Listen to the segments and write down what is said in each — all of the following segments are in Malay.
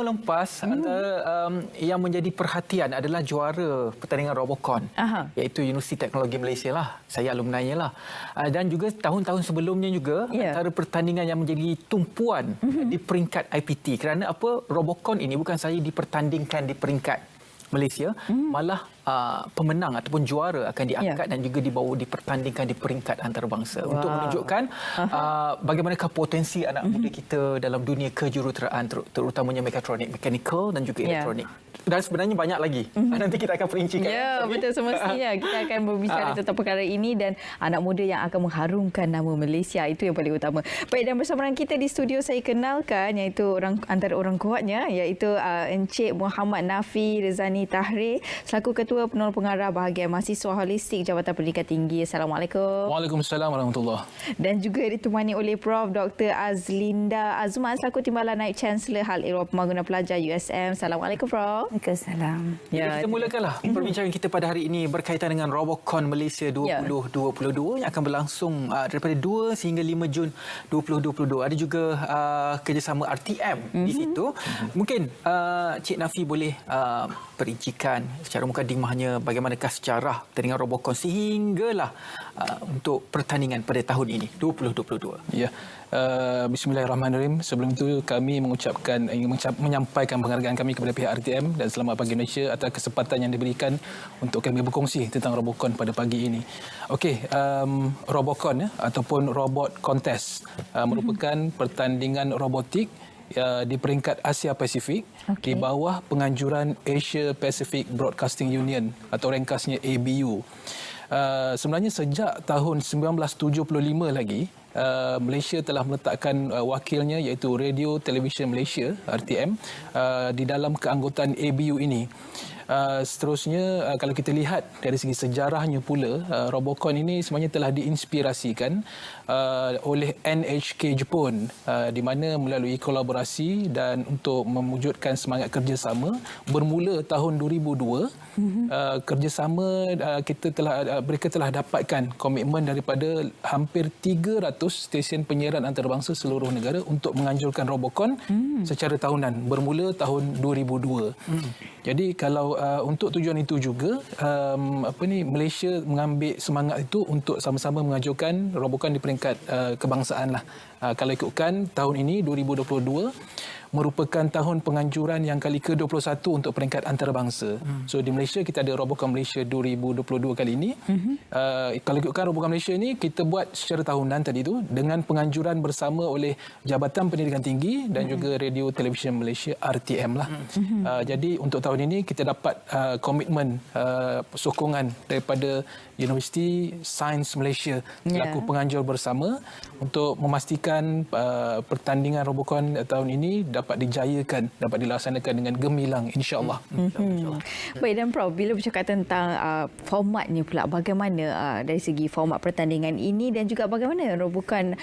tahun lepas antara yang menjadi perhatian adalah juara pertandingan Robocon, iaitu Universiti Teknologi Malaysia lah. Saya alumni-nya lah. Dan juga tahun-tahun sebelumnya juga antara pertandingan yang menjadi tumpuan di peringkat IPT. Kerana apa? Robocon ini bukan sahaja dipertandingkan di peringkat Malaysia, malah pemenang ataupun juara akan diangkat dan juga dipertandingkan di peringkat antarabangsa untuk menunjukkan bagaimanakah potensi anak muda kita dalam dunia kejuruteraan, terutamanya mekatronik, mechanical dan juga elektronik. Dan sebenarnya banyak lagi. Nanti kita akan perincikan. Ya, betul, semestinya kita akan berbicara tentang perkara ini dan anak muda yang akan mengharumkan nama Malaysia, itu yang paling utama. Baik, dan bersama dengan kita di studio saya kenalkan iaitu antara orang kuatnya, iaitu Encik Muhammad Nafi Rezani Tahrir selaku Ketua Penolong Pengarah Bahagian Mahasiswa Holistik Jabatan Pendidikan Tinggi. Assalamualaikum. Waalaikumsalam warahmatullahi. Dan juga ditemani oleh Prof Dr. Azlinda Azman selaku Timbalan Naib Chancellor Hal Ehwal Pembangunan Pelajar USM. Assalamualaikum Prof. Waalaikumsalam. Kita mulakanlah perbincangan kita pada hari ini berkaitan dengan Robocon Malaysia 2022 yang akan berlangsung daripada 2 sehingga 5 Jun 2022. Ada juga kerjasama RTM di situ. Mungkin Cik Nafi boleh perincikan secara mukadimahnya bagaimanakah sejarah pertandingan Robocon sehinggalah untuk pertandingan pada tahun ini 2022. Ya. Bismillahirrahmanirrahim. Sebelum itu kami menyampaikan penghargaan kami kepada pihak RTM dan Selamat Pagi Malaysia atas kesempatan yang diberikan untuk kami berkongsi tentang Robocon pada pagi ini. Okey, Robocon ataupun Robot Contest merupakan pertandingan robotik di peringkat Asia Pasifik di bawah penganjuran Asia Pacific Broadcasting Union atau ringkasnya ABU. Sebenarnya sejak tahun 1975 lagi Malaysia telah meletakkan wakilnya iaitu Radio Television Malaysia RTM di dalam keanggotaan ABU ini. Seterusnya kalau kita lihat dari segi sejarahnya pula, Robocon ini sebenarnya telah diinspirasikan oleh NHK Jepun di mana melalui kolaborasi dan untuk mewujudkan semangat kerjasama bermula tahun 2002 kerjasama mereka telah dapatkan komitmen daripada hampir 300 stesen penyiaran antarabangsa seluruh negara untuk menganjurkan Robocon secara tahunan bermula tahun 2002. Jadi kalau untuk tujuan itu juga Malaysia mengambil semangat itu untuk sama-sama mengajukan Robocon di peringkat kebangsaan lah. Kalau ikutkan tahun ini 2022 merupakan tahun penganjuran yang kali ke-21 untuk peringkat antarabangsa. So di Malaysia kita ada Robocon Malaysia 2022 kali ini. Kalau ikutkan Robocon Malaysia ini kita buat secara tahunan tadi tu dengan penganjuran bersama oleh Jabatan Pendidikan Tinggi dan juga Radio Television Malaysia RTM lah. Jadi untuk tahun ini kita dapat komitmen sokongan daripada Universiti Sains Malaysia selaku penganjur bersama untuk memastikan pertandingan Robocon tahun ini dapat dijayakan, dapat dilaksanakan dengan gemilang insya-Allah. Baik, dan Prof, bila bercakap tentang formatnya pula, bagaimana dari segi format pertandingan ini dan juga bagaimana Robocon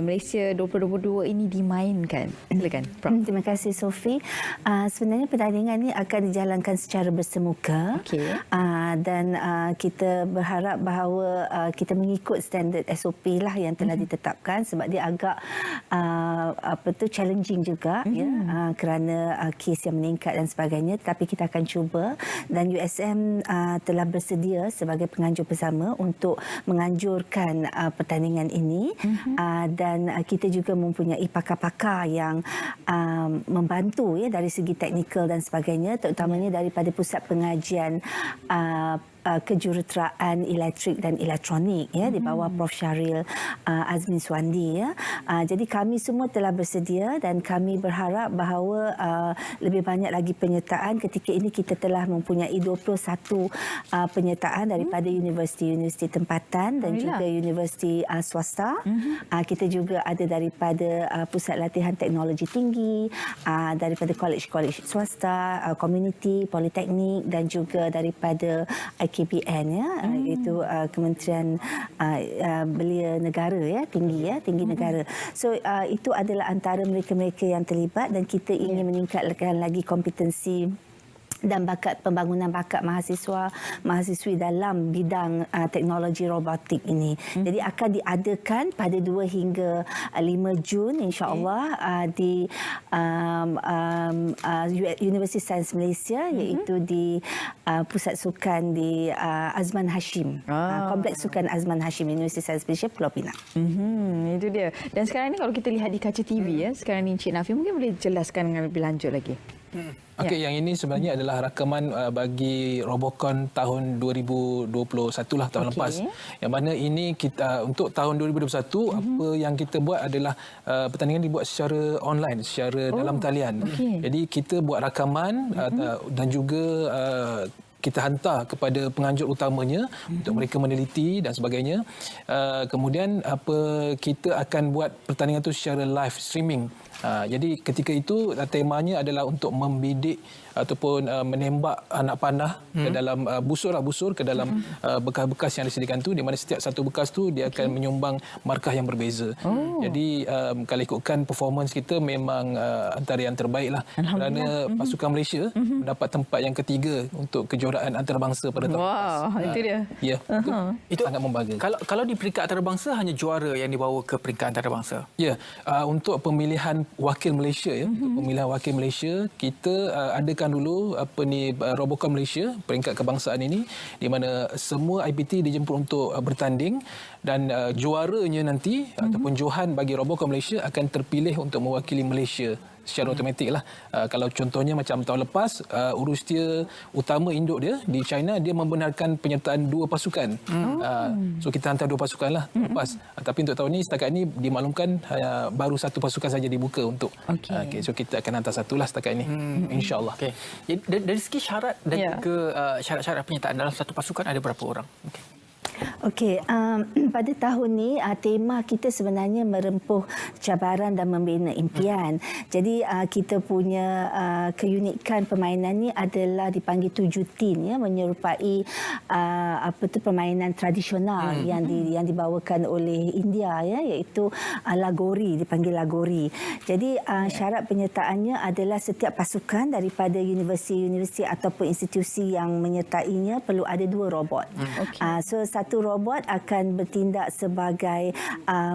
Malaysia 2022 ini dimainkan? Silakan Prof. Terima kasih Sophie. Sebenarnya pertandingan ini akan dijalankan secara bersemuka dan kita berharap bahawa kita mengikut standard SOP lah yang telah ditetapkan sebab dia agak challenging juga kerana kes yang meningkat dan sebagainya, tapi kita akan cuba dan USM telah bersedia sebagai penganjur bersama untuk menganjurkan pertandingan ini dan kita juga mempunyai pakar-pakar yang membantu dari segi teknikal dan sebagainya, terutamanya daripada pusat pengajian kejuruteraan elektrik dan elektronik di bawah Prof Syaril Azmin Suwandi jadi kami semua telah bersedia dan kami berharap bahawa lebih banyak lagi penyertaan. Ketika ini kita telah mempunyai 21 penyertaan daripada universiti-universiti tempatan dan juga universiti swasta. Kita juga ada daripada pusat latihan teknologi tinggi, daripada kolej-kolej swasta, komuniti, politeknik dan juga daripada KPN iaitu Kementerian Belia Negara tinggi negara. So itu adalah antara mereka-mereka yang terlibat dan kita ingin meningkatkan lagi kompetensi dan pembangunan bakat mahasiswi dalam bidang teknologi robotik ini. Jadi akan diadakan pada 2 hingga 5 Jun insya-Allah di Universiti Sains Malaysia, iaitu di Pusat Sukan di Azman Hashim. Kompleks Sukan Azman Hashim, Universiti Sains Malaysia, Pulau Pinang. Itu dia. Dan sekarang ni kalau kita lihat di kaca TV sekarang ni Encik Nafi mungkin boleh jelaskan dengan lebih lanjut lagi. Okey, yang ini sebenarnya adalah rakaman bagi Robocon tahun 2021 lah, tahun lepas. Yang mana ini kita untuk tahun 2021 apa yang kita buat adalah pertandingan dibuat secara online, secara dalam talian. Jadi kita buat rakaman dan juga kita hantar kepada penganjur utamanya untuk mereka meneliti dan sebagainya. Kemudian kita akan buat pertandingan itu secara live streaming. Jadi ketika itu temanya adalah untuk membidik ataupun menembak anak panah ke dalam busur ke dalam bekas-bekas yang disediakan tu, di mana setiap satu bekas tu dia akan menyumbang markah yang berbeza. Jadi kalau ikutkan performance kita memang antara yang terbaik lah, kerana pasukan Malaysia mendapat tempat yang ketiga untuk kejuaraan antarabangsa pada tahun lepas. Itu dia. Ya, itu sangat membanggakan. Kalau di peringkat antarabangsa hanya juara yang dibawa ke peringkat antarabangsa. Ya, untuk pemilihan wakil Malaysia untuk pemilihan wakil Malaysia kita adakan dulu Robocon Malaysia peringkat kebangsaan ini, di mana semua IPT dijemput untuk bertanding dan juaranya nanti ataupun johan bagi Robocon Malaysia akan terpilih untuk mewakili Malaysia secara automatik lah. Kalau contohnya macam tahun lepas, urustia utama induk dia di China, dia membenarkan penyertaan 2 pasukan. So kita hantar 2 pasukan lah lepas. Tapi untuk tahun ini, setakat ini dimaklumkan baru 1 pasukan saja dibuka untuk. So kita akan hantar 1 lah setakat ini. InsyaAllah. Dari segi syarat dan juga syarat-syarat penyertaan dalam satu pasukan ada berapa orang? Okey, pada tahun ni tema kita sebenarnya merempuh cabaran dan membina impian. Jadi kita punya keunikan permainan ni adalah dipanggil 7 tin, menyerupai permainan tradisional yang dibawakan oleh India, iaitu lagori, dipanggil lagori. Jadi syarat penyertaannya adalah setiap pasukan daripada universiti ataupun institusi yang menyertainya perlu ada 2 robot. So satu robot akan bertindak sebagai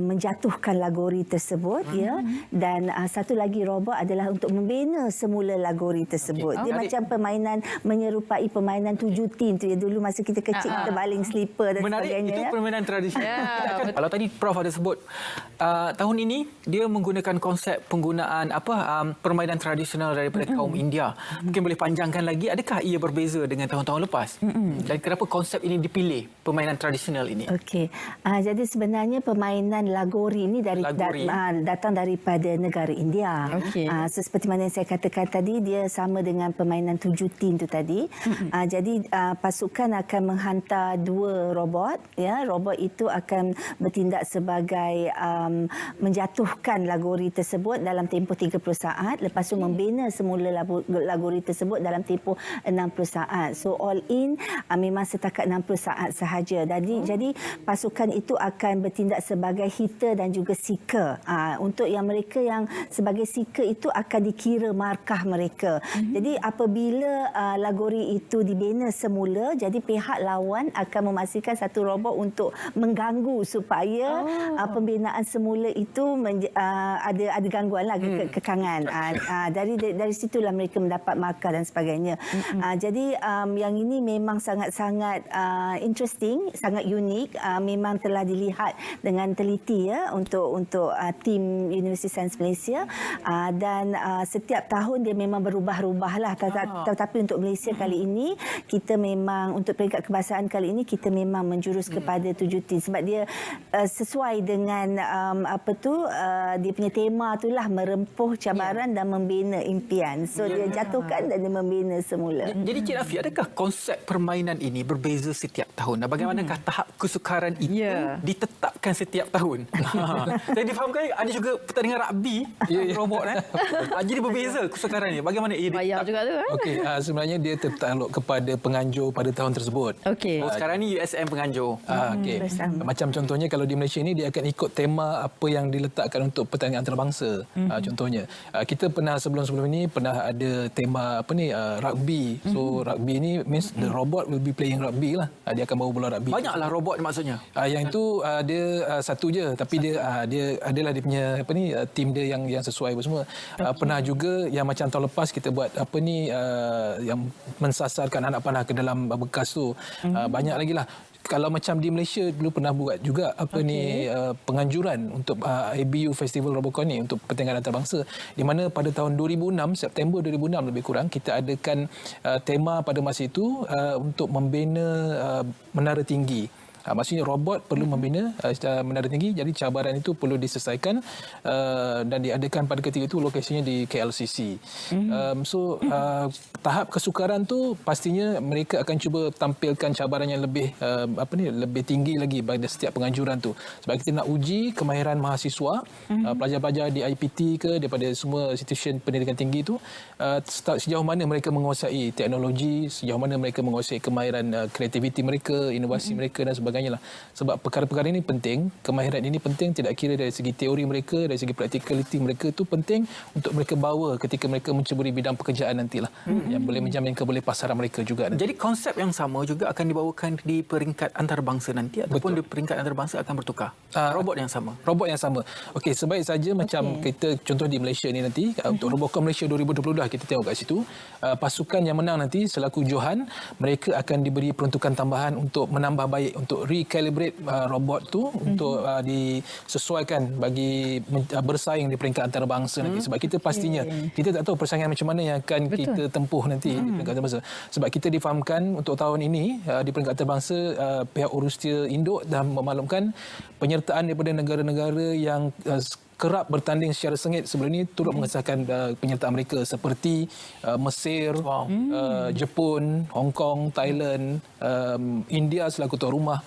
menjatuhkan lagori tersebut, dan satu lagi robot adalah untuk membina semula lagori tersebut. Dia macam permainan menyerupai permainan 7 tin tu, dulu masa kita kecil kita baling slipper dan menarik, sebagainya. itu permainan tradisional. Kalau tadi Prof ada sebut tahun ini dia menggunakan konsep penggunaan permainan tradisional daripada kaum India. Mungkin boleh panjangkan lagi, adakah ia berbeza dengan tahun-tahun lepas? Dan kenapa konsep ini dipilih, permainan tradisional ini? Okey. Jadi sebenarnya permainan lagori ini datang daripada negara India. So, seperti mana yang saya katakan tadi, dia sama dengan permainan 7 tin tu tadi. Jadi pasukan akan menghantar 2 robot. Robot itu akan bertindak sebagai menjatuhkan lagori tersebut dalam tempoh 30 saat. Lepas tu membina semula lagori tersebut dalam tempoh 60 saat. So all in memang setakat 60 saat sahaja. Jadi pasukan itu akan bertindak sebagai hitter dan juga seeker. Untuk yang mereka yang sebagai seeker itu akan dikira markah mereka. Jadi apabila lagori itu dibina semula, jadi pihak lawan akan memastikan satu robot untuk mengganggu supaya pembinaan semula itu ada gangguan lah, kekangan. Dari situlah mereka mendapat markah dan sebagainya. Jadi yang ini memang sangat-sangat interesting, sangat unik, memang telah dilihat dengan teliti untuk tim Universiti Sains Malaysia, dan setiap tahun dia memang berubah-ubahlah. Tetapi untuk Malaysia kali ini, kita memang untuk peringkat kebangsaan kali ini kita memang menjurus kepada 7 tim, sebab dia sesuai dengan dia punya tema itulah merempuh cabaran dan membina impian. So dia jatuhkan dan dia membina semula. Jadi Cik Nafi, adakah konsep permainan ini berbeza setiap tahun? Dan bagaimanakah tahap kesukaran itu ditetapkan setiap tahun. Saya difahamkan ada juga pertandingan rugby robot jadi berbeza kesukaran ni. Bagaimana ia bayar juga tu Okey, sebenarnya dia tertakluk kepada penganjur pada tahun tersebut. Okey. Sekarang ni USM penganjur. Okey. Macam contohnya kalau di Malaysia ni dia akan ikut tema apa yang diletakkan untuk pertandingan antarabangsa. Contohnya kita pernah sebelum-sebelum ini pernah ada tema rugby. So rugby ni means the robot will be playing rugby lah. Dia akan bawa bola rugby. Banyaklah robot maksudnya. Yang itu dia satu je, tapi dia adalah dia punya tim dia yang sesuai semua. Pernah juga yang macam tahun lepas kita buat yang mensasarkan anak panah ke dalam bekas tu. Banyak lagi lah. Kalau macam di Malaysia dulu pernah buat juga penganjuran untuk ABU Festival Robocon ni untuk pertandingan antarabangsa, di mana pada tahun 2006 September 2006 lebih kurang kita adakan tema pada masa itu untuk membina menara tinggi. Maksudnya robot perlu membina menara tinggi, jadi cabaran itu perlu diselesaikan dan diadakan pada ketika itu lokasinya di KLCC. Tahap kesukaran tu pastinya mereka akan cuba tampilkan cabaran yang lebih lebih tinggi lagi pada setiap penganjuran tu. Sebab kita nak uji kemahiran mahasiswa, pelajar-pelajar di IPT ke daripada semua institusi pendidikan tinggi tu, sejauh mana mereka menguasai teknologi, sejauh mana mereka menguasai kemahiran kreativiti mereka, inovasi mereka dan sebagainya. Lah. Sebab perkara-perkara ini penting, kemahiran ini penting tidak kira dari segi teori mereka, dari segi practicality mereka itu penting untuk mereka bawa ketika mereka menceburi bidang pekerjaan nantilah. Yang boleh menjamin kebolehpasaran mereka juga. Jadi konsep yang sama juga akan dibawakan di peringkat antarabangsa nanti ataupun di peringkat antarabangsa akan bertukar. Robot yang sama. Robot yang sama. Okey, sebaik saja macam kita contoh di Malaysia ni nanti untuk Robocon Malaysia 2022 kita tengok kat situ, pasukan yang menang nanti selaku Johan, mereka akan diberi peruntukan tambahan untuk menambah baik, untuk recalibrate robot tu untuk disesuaikan bagi bersaing di peringkat antarabangsa nanti. Sebab kita pastinya kita tak tahu persaingan macam mana yang akan kita tempuh nanti di peringkat antarabangsa. Sebab kita difahamkan untuk tahun ini di peringkat antarabangsa pihak Urustia Induk dah memaklumkan penyertaan daripada negara-negara yang kerap bertanding secara sengit sebelum ini turut mengesahkan penyertaan mereka seperti Mesir, Jepun, Hong Kong, Thailand, India selaku tuan rumah.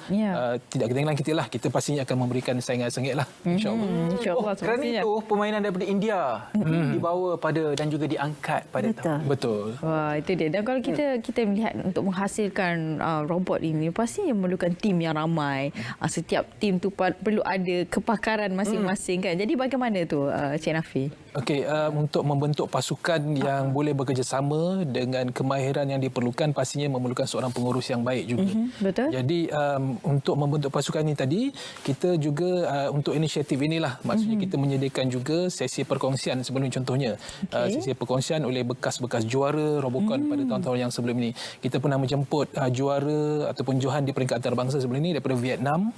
Tidak ketinggalan kita lah. Kita pastinya akan memberikan saingan sengit lah. InsyaAllah. Kerana itu permainan daripada India dibawa pada dan juga diangkat pada tahun. Betul. Wah, itu dia. Dan kalau kita melihat untuk menghasilkan robot ini pastinya memerlukan tim yang ramai. Setiap tim tu perlu ada kepakaran masing-masing kan. Jadi bagaimana tu Cik Nafi? Okey, untuk membentuk pasukan yang boleh bekerjasama dengan kemahiran yang diperlukan pastinya memerlukan seorang pengurus yang baik juga. Betul. Jadi untuk membentuk pasukan ini tadi, kita juga untuk inisiatif inilah maksudnya kita menyediakan juga sesi perkongsian sebelum contohnya. Sesi perkongsian oleh bekas-bekas juara Robocon pada tahun-tahun yang sebelum ini. Kita pernah menjemput juara ataupun Johan di peringkat antarabangsa sebelum ini daripada Vietnam.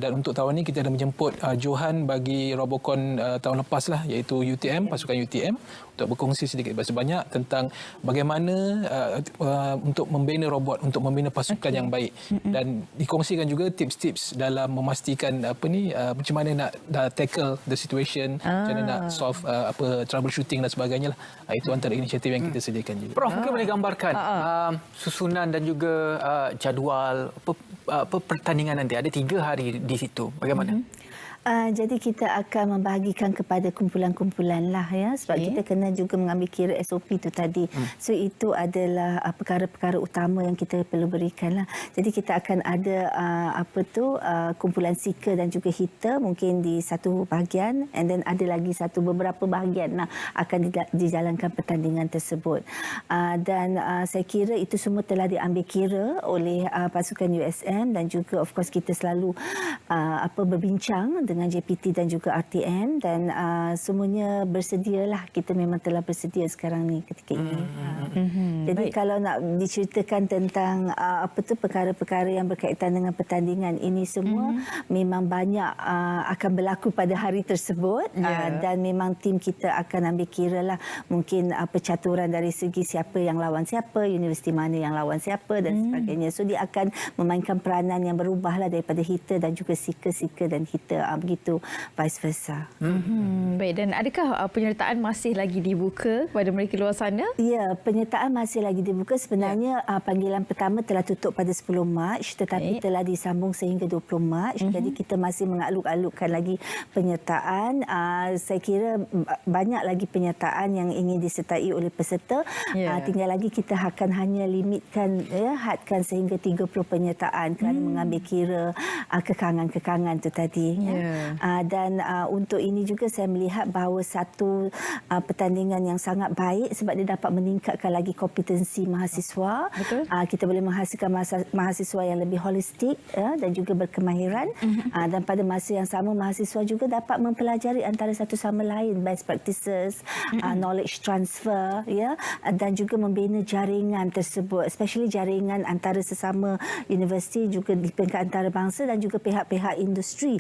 Dan untuk tahun ini kita ada menjemput Johan bagi Robocon tahun lepas lah, iaitu UTM, pasukan UTM, untuk berkongsi sedikit banyak tentang bagaimana untuk membina robot, untuk membina pasukan yang baik, dan dikongsikan juga tips-tips dalam memastikan macam mana nak tackle the situation, macam mana nak solve troubleshooting dan sebagainya lah. Itu antara inisiatif yang kita sediakan juga. Prof, mungkin boleh gambarkan susunan dan juga jadual pertandingan nanti. Ada 3 hari di situ. Bagaimana? Jadi kita akan membahagikan kepada kumpulan-kumpulan lah ya, sebab kita kena juga mengambil kira SOP tu tadi. So itu adalah perkara-perkara utama yang kita perlu berikan lah. Jadi kita akan ada kumpulan seeker dan juga hitter mungkin di satu bahagian, and then ada lagi beberapa bahagian lah akan dijalankan pertandingan tersebut. Dan saya kira itu semua telah diambil kira oleh pasukan USM, dan juga of course kita selalu berbincang dengan JPT dan juga RTM, dan semuanya bersedialah. Kita memang telah bersedia sekarang ni ketika ini. Jadi kalau nak diceritakan tentang perkara-perkara yang berkaitan dengan pertandingan ini semua memang banyak akan berlaku pada hari tersebut, dan memang tim kita akan ambil kira lah mungkin percaturan dari segi siapa yang lawan siapa, universiti mana yang lawan siapa dan sebagainya. So dia akan memainkan peranan yang berubahlah daripada hitter dan juga seeker dan hitter begitu, vice versa. Baik, dan adakah penyertaan masih lagi dibuka kepada mereka luar sana? Ya, penyertaan masih lagi dibuka. Sebenarnya panggilan pertama telah tutup pada 10 Mac tetapi telah disambung sehingga 20 Mac. Jadi kita masih mengaluk-alukkan lagi penyertaan. Saya kira banyak lagi penyertaan yang ingin disertai oleh peserta. Tinggal lagi kita akan hanya limitkan, hadkan sehingga 30 penyertaan kerana mengambil kira kekangan-kekangan itu tadi. Dan untuk ini juga saya melihat bahawa satu pertandingan yang sangat baik sebab dia dapat meningkatkan lagi kompetensi mahasiswa. Kita boleh menghasilkan mahasiswa yang lebih holistik dan juga berkemahiran. Dan pada masa yang sama mahasiswa juga dapat mempelajari antara satu sama lain best practices, knowledge transfer, dan juga membina jaringan tersebut, especially jaringan antara sesama universiti, juga di peringkat antarabangsa dan juga pihak-pihak industri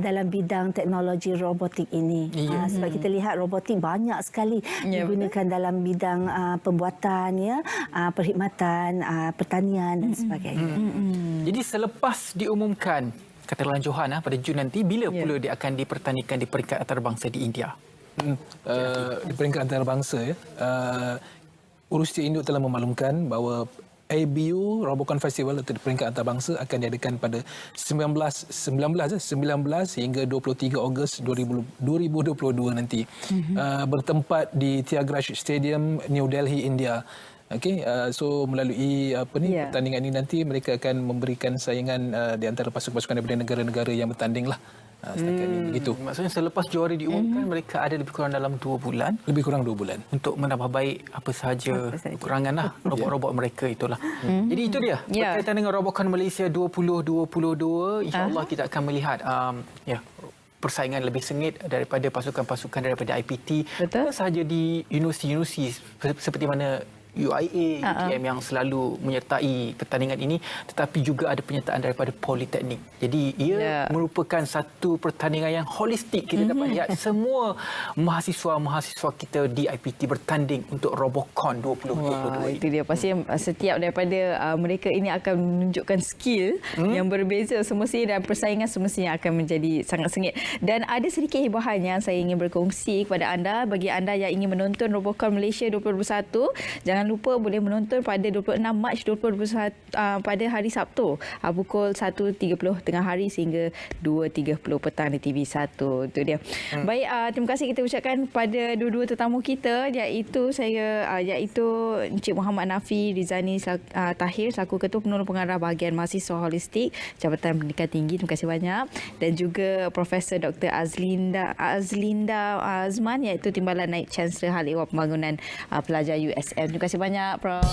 dalam bidang teknologi robotik ini. Sebab kita lihat robotik banyak sekali digunakan dalam bidang pembuatan, perkhidmatan, pertanian dan sebagainya. Jadi selepas diumumkan katakanlah Johan pada Jun nanti, bila pula dia akan dipertandingkan di peringkat antarabangsa di India? Di peringkat antarabangsa, Urusi Induk telah memaklumkan bahawa ABU Robocon Festival atau di peringkat antarabangsa akan diadakan pada 19 hingga 23 Ogos 2022 nanti. Bertempat di Tyagaraja Stadium, New Delhi, India. So melalui pertandingan ini nanti mereka akan memberikan saingan di antara pasukan-pasukan daripada negara-negara yang bertanding lah. Setakat ini begitu. Maksudnya selepas juara diumumkan mereka ada lebih kurang dalam 2 bulan. Lebih kurang 2 bulan. Untuk menambah baik apa sahaja kekurangan lah robot-robot mereka itulah. Jadi itu dia berkaitan dengan Robocon Malaysia 2022. InsyaAllah kita akan melihat persaingan lebih sengit daripada pasukan-pasukan daripada IPT. Bukan sahaja di universiti-universiti seperti mana UIA, UTM yang selalu menyertai pertandingan ini, tetapi juga ada penyertaan daripada Politeknik. Jadi ia merupakan satu pertandingan yang holistik. Kita dapat lihat semua mahasiswa-mahasiswa kita di IPT bertanding untuk Robocon 2022 itu dia. Pasti setiap daripada mereka ini akan menunjukkan skill yang berbeza semestinya dan persaingan semestinya akan menjadi sangat sengit. Dan ada sedikit hiburan yang saya ingin berkongsi kepada anda. Bagi anda yang ingin menonton Robocon Malaysia 2021, jangan lupa boleh menonton pada 26 Mac 2021 pada hari Sabtu pukul 1.30 tengah hari sehingga 2.30 petang di TV1. Itu dia. Baik, terima kasih kita ucapkan pada dua-dua tetamu kita, iaitu Encik Muhammad Nafi Rizani Tahir selaku Ketua Penolong Pengarah Bahagian Mahasiswa Holistik Jabatan Pendidikan Tinggi. Terima kasih banyak. Dan juga Profesor Dr. Azlinda Azman, iaitu Timbalan Naib Chancellor Hal Ehwal Pembangunan Pelajar USM. Terima kasih banyak, Prof.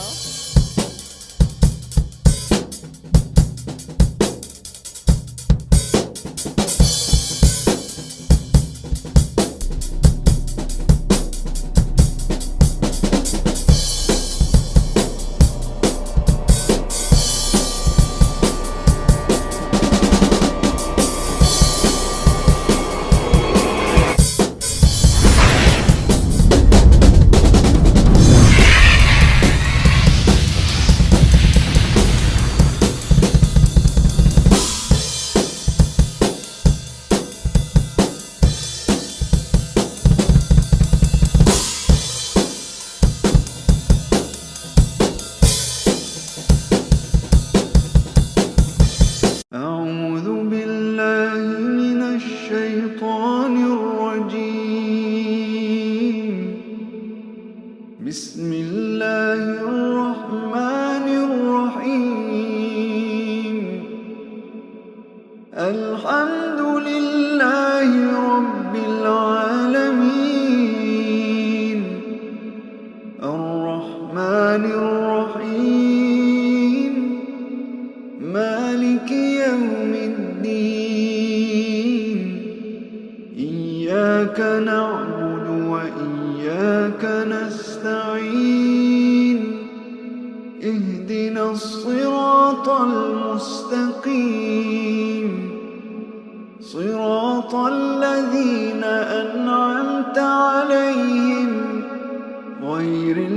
غير